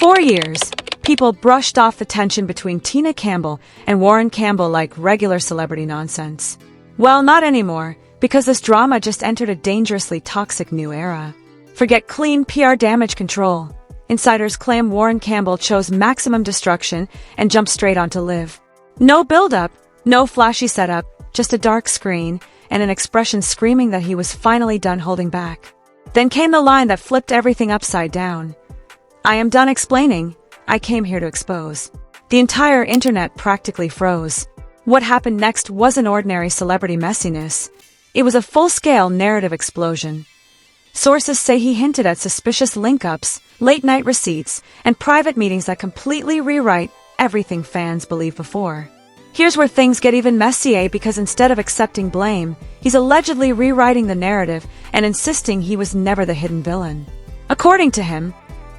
For years, people brushed off the tension between Tina Campbell and Warryn Campbell like regular celebrity nonsense. Well, not anymore, because this drama just entered a dangerously toxic new era. Forget clean PR damage control. Insiders claim Warryn Campbell chose maximum destruction and jumped straight onto live. No build-up, no flashy setup, just a dark screen and an expression screaming that he was finally done holding back. Then came the line that flipped everything upside down. "I am done explaining. I came here to expose." The entire internet practically froze. What happened next wasn't ordinary celebrity messiness. It was a full-scale narrative explosion. Sources say he hinted at suspicious link-ups, late-night receipts, and private meetings that completely rewrite everything fans believed before. Here's where things get even messier, because instead of accepting blame, he's allegedly rewriting the narrative and insisting he was never the hidden villain. According to him,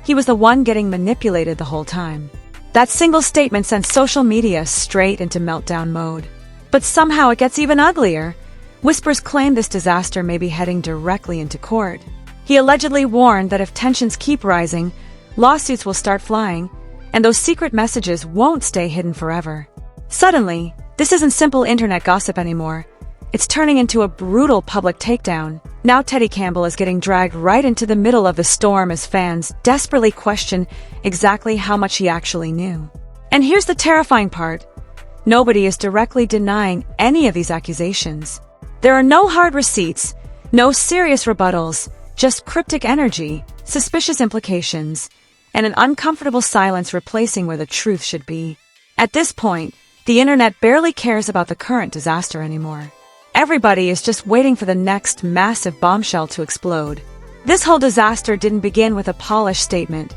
he was the one getting manipulated the whole time. That single statement sent social media straight into meltdown mode. But somehow it gets even uglier. Whispers claim this disaster may be heading directly into court. He allegedly warned that if tensions keep rising, lawsuits will start flying, and those secret messages won't stay hidden forever. Suddenly, this isn't simple internet gossip anymore. It's turning into a brutal public takedown. Now Teddy Campbell is getting dragged right into the middle of the storm as fans desperately question exactly how much he actually knew. And here's the terrifying part. Nobody is directly denying any of these accusations. There are no hard receipts, no serious rebuttals, just cryptic energy, suspicious implications, and an uncomfortable silence replacing where the truth should be. At this point, the internet barely cares about the current disaster anymore. Everybody is just waiting for the next massive bombshell to explode. This whole disaster didn't begin with a polished statement.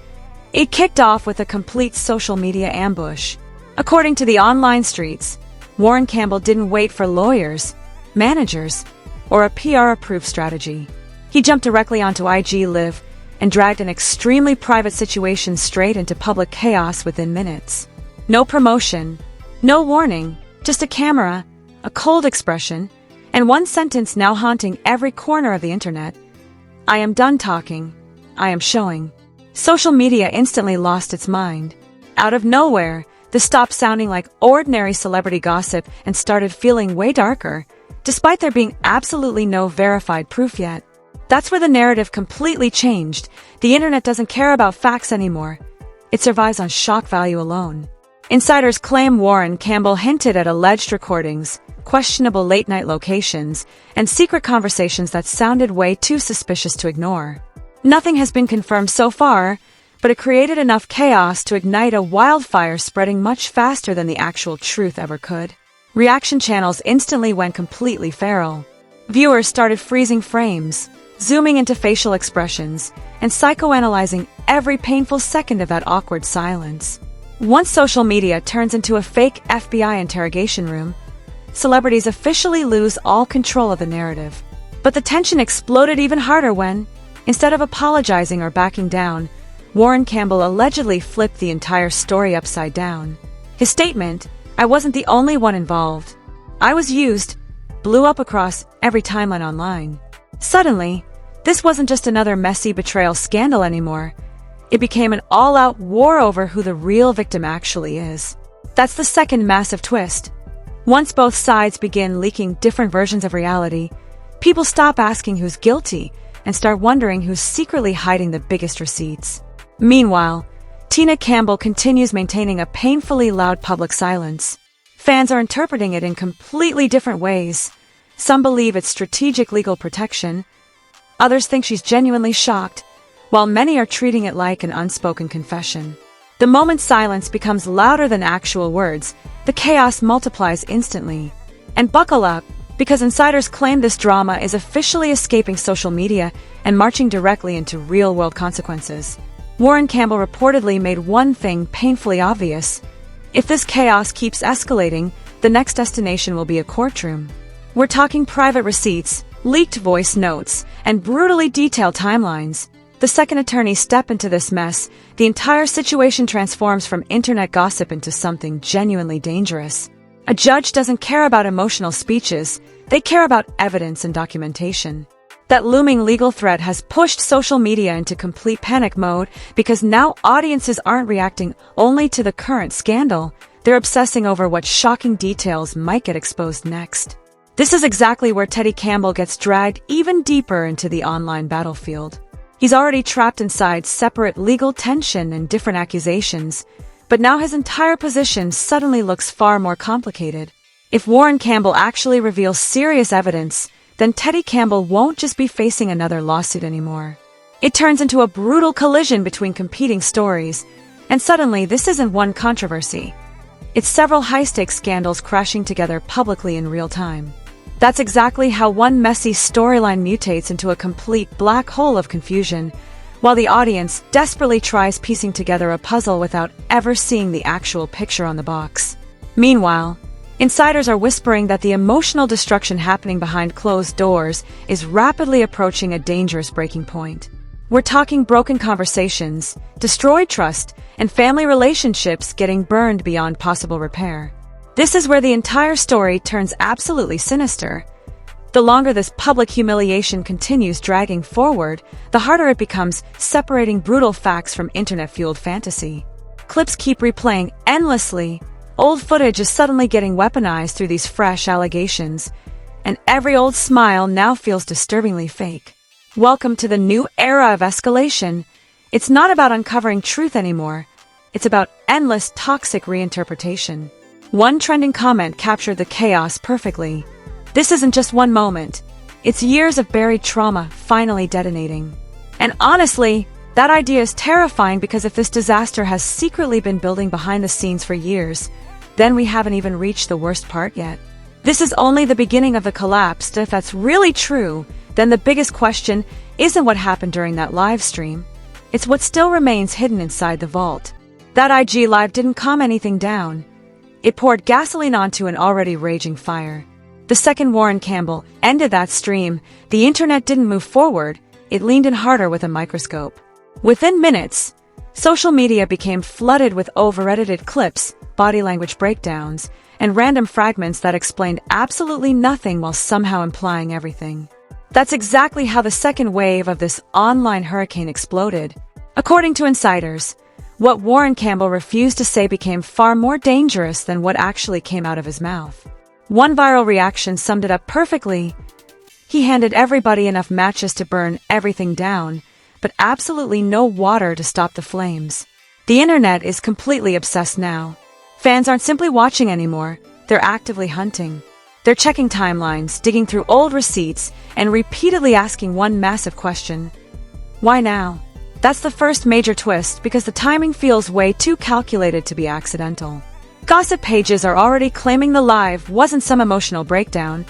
It kicked off with a complete social media ambush. According to the online streets, Warryn Campbell didn't wait for lawyers, managers, or a PR-approved strategy. He jumped directly onto IG Live and dragged an extremely private situation straight into public chaos within minutes. No promotion, no warning, just a camera, a cold expression, and one sentence now haunting every corner of the internet. "I am done talking. I am showing." Social media instantly lost its mind. Out of nowhere, this stopped sounding like ordinary celebrity gossip and started feeling way darker, despite there being absolutely no verified proof yet. That's where the narrative completely changed. The internet doesn't care about facts anymore. It survives on shock value alone. Insiders claim Warryn Campbell hinted at alleged recordings, questionable late-night locations, and secret conversations that sounded way too suspicious to ignore. Nothing has been confirmed so far, but it created enough chaos to ignite a wildfire spreading much faster than the actual truth ever could. Reaction channels instantly went completely feral. Viewers started freezing frames, zooming into facial expressions, and psychoanalyzing every painful second of that awkward silence. Once social media turns into a fake FBI interrogation room, celebrities officially lose all control of the narrative. But the tension exploded even harder when, instead of apologizing or backing down, Warryn Campbell allegedly flipped the entire story upside down. His statement, "I wasn't the only one involved. I was used," blew up across every timeline online. Suddenly, this wasn't just another messy betrayal scandal anymore. It became an all-out war over who the real victim actually is. That's the second massive twist. Once both sides begin leaking different versions of reality, people stop asking who's guilty and start wondering who's secretly hiding the biggest receipts. Meanwhile, Tina Campbell continues maintaining a painfully loud public silence. Fans are interpreting it in completely different ways. Some believe it's strategic legal protection. Others think she's genuinely shocked, while many are treating it like an unspoken confession. The moment silence becomes louder than actual words, the chaos multiplies instantly. And buckle up, because insiders claim this drama is officially escaping social media and marching directly into real-world consequences. Warryn Campbell reportedly made one thing painfully obvious. If this chaos keeps escalating, the next destination will be a courtroom. We're talking private receipts, leaked voice notes, and brutally detailed timelines. The second attorneys step into this mess, the entire situation transforms from internet gossip into something genuinely dangerous. A judge doesn't care about emotional speeches, they care about evidence and documentation. That looming legal threat has pushed social media into complete panic mode because now audiences aren't reacting only to the current scandal, they're obsessing over what shocking details might get exposed next. This is exactly where Teddy Campbell gets dragged even deeper into the online battlefield. He's already trapped inside separate legal tension and different accusations, but now his entire position suddenly looks far more complicated. If Warryn Campbell actually reveals serious evidence, then Teddy Campbell won't just be facing another lawsuit anymore. It turns into a brutal collision between competing stories, and suddenly this isn't one controversy. It's several high-stakes scandals crashing together publicly in real time. That's exactly how one messy storyline mutates into a complete black hole of confusion, while the audience desperately tries piecing together a puzzle without ever seeing the actual picture on the box. Meanwhile, insiders are whispering that the emotional destruction happening behind closed doors is rapidly approaching a dangerous breaking point. We're talking broken conversations, destroyed trust, and family relationships getting burned beyond possible repair. This is where the entire story turns absolutely sinister. The longer this public humiliation continues dragging forward, the harder it becomes separating brutal facts from internet-fueled fantasy. Clips keep replaying endlessly. Old footage is suddenly getting weaponized through these fresh allegations, and every old smile now feels disturbingly fake. Welcome to the new era of escalation. It's not about uncovering truth anymore. It's about endless toxic reinterpretation. One trending comment captured the chaos perfectly. This isn't just one moment. It's years of buried trauma finally detonating. And honestly, that idea is terrifying because if this disaster has secretly been building behind the scenes for years, then we haven't even reached the worst part yet. This is only the beginning of the collapse, and if that's really true, then the biggest question isn't what happened during that live stream. It's what still remains hidden inside the vault. That IG Live didn't calm anything down. It poured gasoline onto an already raging fire. The second Warryn Campbell ended that stream, the internet didn't move forward, it leaned in harder with a microscope. Within minutes, social media became flooded with over-edited clips, body language breakdowns, and random fragments that explained absolutely nothing while somehow implying everything. That's exactly how the second wave of this online hurricane exploded. According to insiders, what Warryn Campbell refused to say became far more dangerous than what actually came out of his mouth. One viral reaction summed it up perfectly. He handed everybody enough matches to burn everything down, but absolutely no water to stop the flames. The internet is completely obsessed now. Fans aren't simply watching anymore, they're actively hunting. They're checking timelines, digging through old receipts, and repeatedly asking one massive question. Why now? That's the first major twist because the timing feels way too calculated to be accidental. Gossip pages are already claiming the live wasn't some emotional breakdown.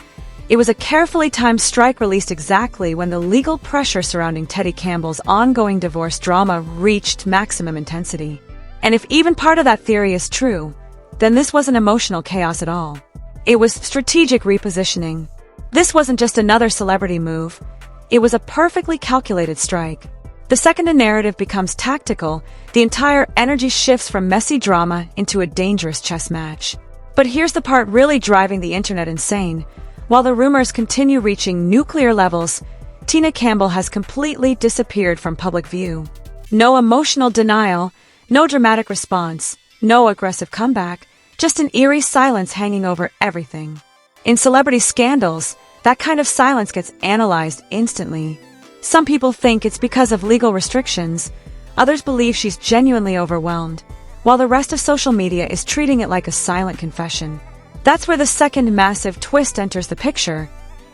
It was a carefully timed strike released exactly when the legal pressure surrounding Teddy Campbell's ongoing divorce drama reached maximum intensity. And if even part of that theory is true, then this wasn't emotional chaos at all. It was strategic repositioning. This wasn't just another celebrity move. It was a perfectly calculated strike. The second a narrative becomes tactical, the entire energy shifts from messy drama into a dangerous chess match. But here's the part really driving the internet insane. While the rumors continue reaching nuclear levels, Tina Campbell has completely disappeared from public view. No emotional denial, no dramatic response, no aggressive comeback, just an eerie silence hanging over everything. In celebrity scandals, that kind of silence gets analyzed instantly. Some people think it's because of legal restrictions, others believe she's genuinely overwhelmed, while the rest of social media is treating it like a silent confession. That's where the second massive twist enters the picture.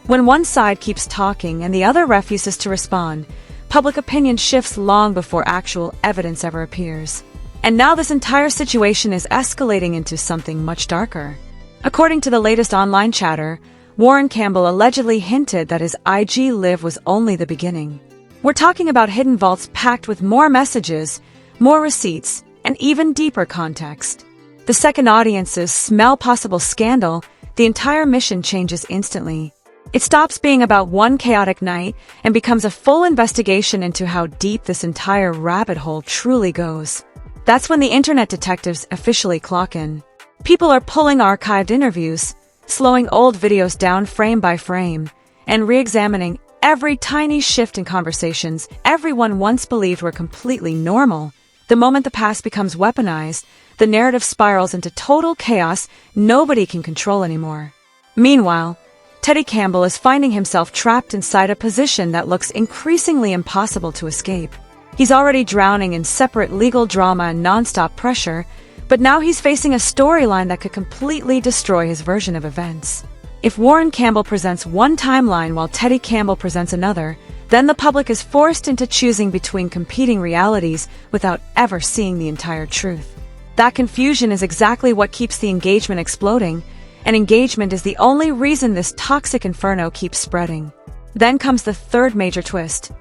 When one side keeps talking and the other refuses to respond, public opinion shifts long before actual evidence ever appears. And now this entire situation is escalating into something much darker. According to the latest online chatter, Warryn Campbell allegedly hinted that his IG Live was only the beginning. We're talking about hidden vaults packed with more messages, more receipts, and even deeper context. The second audiences smell possible scandal, the entire mission changes instantly. It stops being about one chaotic night and becomes a full investigation into how deep this entire rabbit hole truly goes. That's when the internet detectives officially clock in. People are pulling archived interviews, slowing old videos down frame by frame, and re-examining Every tiny shift in conversations everyone once believed were completely normal. The moment the past becomes weaponized, the narrative spirals into total chaos nobody can control anymore. Meanwhile, Teddy Campbell is finding himself trapped inside a position that looks increasingly impossible to escape. He's already drowning in separate legal drama and nonstop pressure, but now he's facing a storyline that could completely destroy his version of events. If Warryn Campbell presents one timeline while Teddy Campbell presents another, then the public is forced into choosing between competing realities without ever seeing the entire truth. That confusion is exactly what keeps the engagement exploding, and engagement is the only reason this toxic inferno keeps spreading. Then comes the third major twist.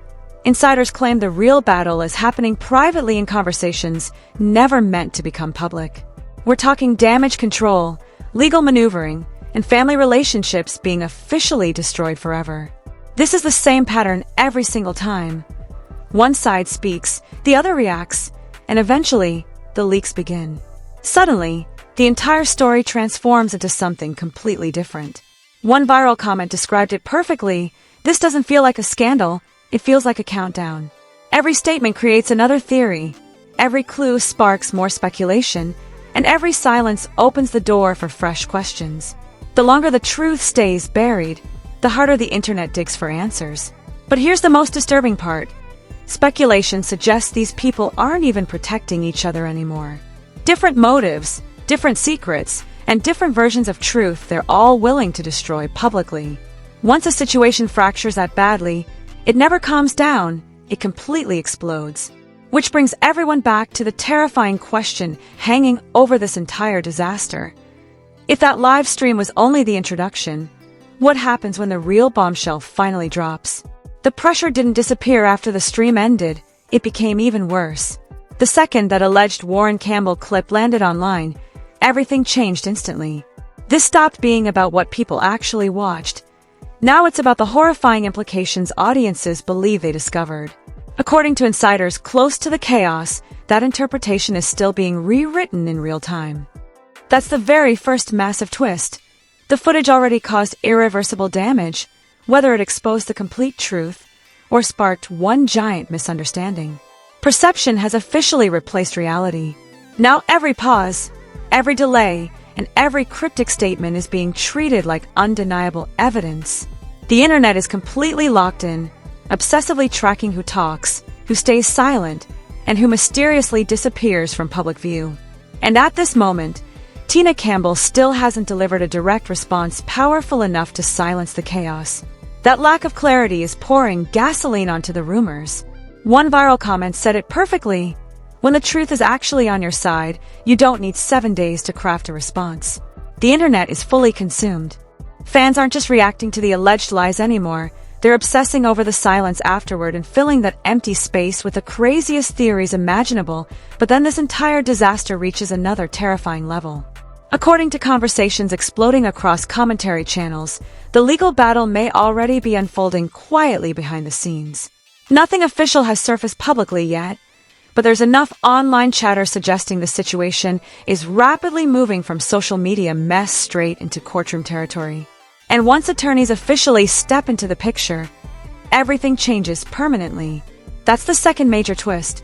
Insiders claim the real battle is happening privately in conversations never meant to become public. We're talking damage control, legal maneuvering, and family relationships being officially destroyed forever. This is the same pattern every single time. One side speaks, the other reacts, and eventually, the leaks begin. Suddenly, the entire story transforms into something completely different. One viral comment described it perfectly. This doesn't feel like a scandal, it feels like a countdown. Every statement creates another theory. Every clue sparks more speculation, and every silence opens the door for fresh questions. The longer the truth stays buried, the harder the internet digs for answers. But here's the most disturbing part. Speculation suggests these people aren't even protecting each other anymore. Different motives, different secrets, and different versions of truth they're all willing to destroy publicly. Once a situation fractures that badly, it never calms down, it completely explodes. Which brings everyone back to the terrifying question hanging over this entire disaster. If that live stream was only the introduction, what happens when the real bombshell finally drops? The pressure didn't disappear after the stream ended, it became even worse. The second that alleged Warryn Campbell clip landed online, everything changed instantly. This stopped being about what people actually watched. Now it's about the horrifying implications audiences believe they discovered. According to insiders close to the chaos, that interpretation is still being rewritten in real time. That's the very first massive twist. The footage already caused irreversible damage, whether it exposed the complete truth or sparked one giant misunderstanding. Perception has officially replaced reality. Now every pause, every delay, and every cryptic statement is being treated like undeniable evidence. The internet is completely locked in, obsessively tracking who talks, who stays silent, and who mysteriously disappears from public view. And at this moment, Tina Campbell still hasn't delivered a direct response powerful enough to silence the chaos. That lack of clarity is pouring gasoline onto the rumors. One viral comment said it perfectly. When the truth is actually on your side, you don't need 7 days to craft a response. The internet is fully consumed. Fans aren't just reacting to the alleged lies anymore. They're obsessing over the silence afterward and filling that empty space with the craziest theories imaginable, but then this entire disaster reaches another terrifying level. According to conversations exploding across commentary channels, the legal battle may already be unfolding quietly behind the scenes. Nothing official has surfaced publicly yet, but there's enough online chatter suggesting the situation is rapidly moving from social media mess straight into courtroom territory. And once attorneys officially step into the picture, everything changes permanently. That's the second major twist.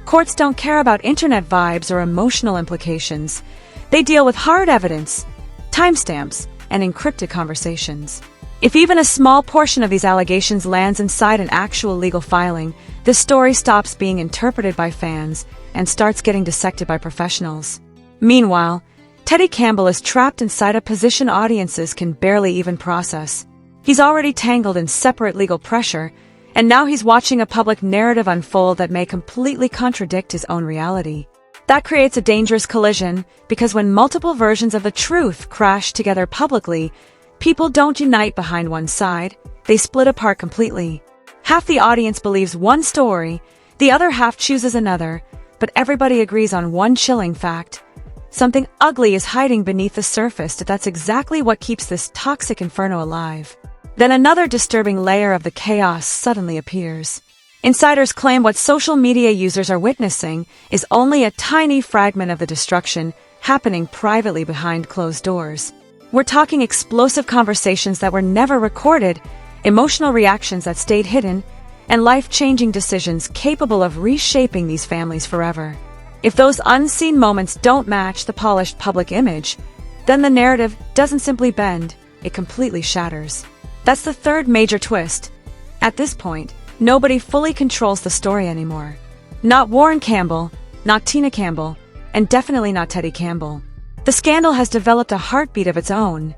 Courts don't care about internet vibes or emotional implications. They deal with hard evidence, timestamps, and encrypted conversations. If even a small portion of these allegations lands inside an actual legal filing, this story stops being interpreted by fans and starts getting dissected by professionals. Meanwhile, Teddy Campbell is trapped inside a position audiences can barely even process. He's already tangled in separate legal pressure, and now he's watching a public narrative unfold that may completely contradict his own reality. That creates a dangerous collision, because when multiple versions of the truth crash together publicly, people don't unite behind one side, they split apart completely. Half the audience believes one story, the other half chooses another, but everybody agrees on one chilling fact. Something ugly is hiding beneath the surface, that's exactly what keeps this toxic inferno alive. Then another disturbing layer of the chaos suddenly appears. Insiders claim what social media users are witnessing is only a tiny fragment of the destruction happening privately behind closed doors. We're talking explosive conversations that were never recorded emotional reactions that stayed hidden, and life-changing decisions capable of reshaping these families forever. If those unseen moments don't match the polished public image, then the narrative doesn't simply bend, it completely shatters. That's the third major twist. At this point, nobody fully controls the story anymore. Not Warryn Campbell, not Tina Campbell, and definitely not Teddy Campbell. The scandal has developed a heartbeat of its own.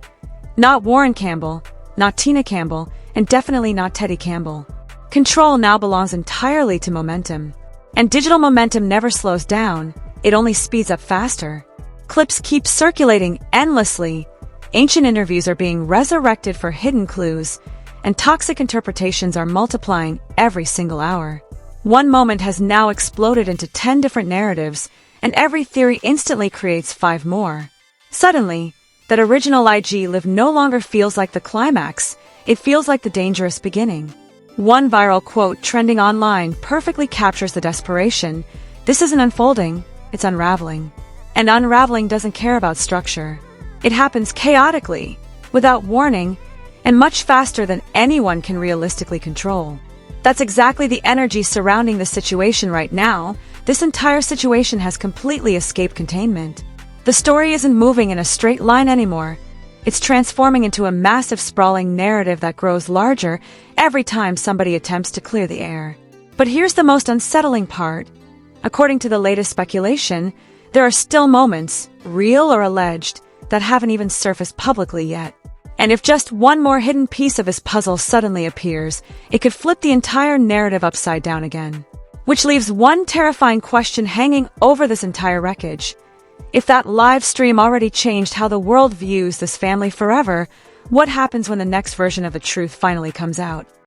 Not Warryn Campbell, not Tina Campbell, and definitely not Teddy Campbell. Control now belongs entirely to momentum. And digital momentum never slows down, it only speeds up faster. Clips keep circulating endlessly, ancient interviews are being resurrected for hidden clues, and toxic interpretations are multiplying every single hour. One moment has now exploded into 10 different narratives, and every theory instantly creates 5 more. Suddenly, that original IG live no longer feels like the climax, it feels like the dangerous beginning. One viral quote trending online perfectly captures the desperation. This isn't unfolding, it's unraveling. And unraveling doesn't care about structure. It happens chaotically, without warning, and much faster than anyone can realistically control. That's exactly the energy surrounding the situation right now. This entire situation has completely escaped containment. The story isn't moving in a straight line anymore. It's transforming into a massive sprawling narrative that grows larger every time somebody attempts to clear the air. But here's the most unsettling part. According to the latest speculation, there are still moments, real or alleged, that haven't even surfaced publicly yet. And if just one more hidden piece of this puzzle suddenly appears, it could flip the entire narrative upside down again. Which leaves one terrifying question hanging over this entire wreckage. If that live stream already changed how the world views this family forever, what happens when the next version of the truth finally comes out?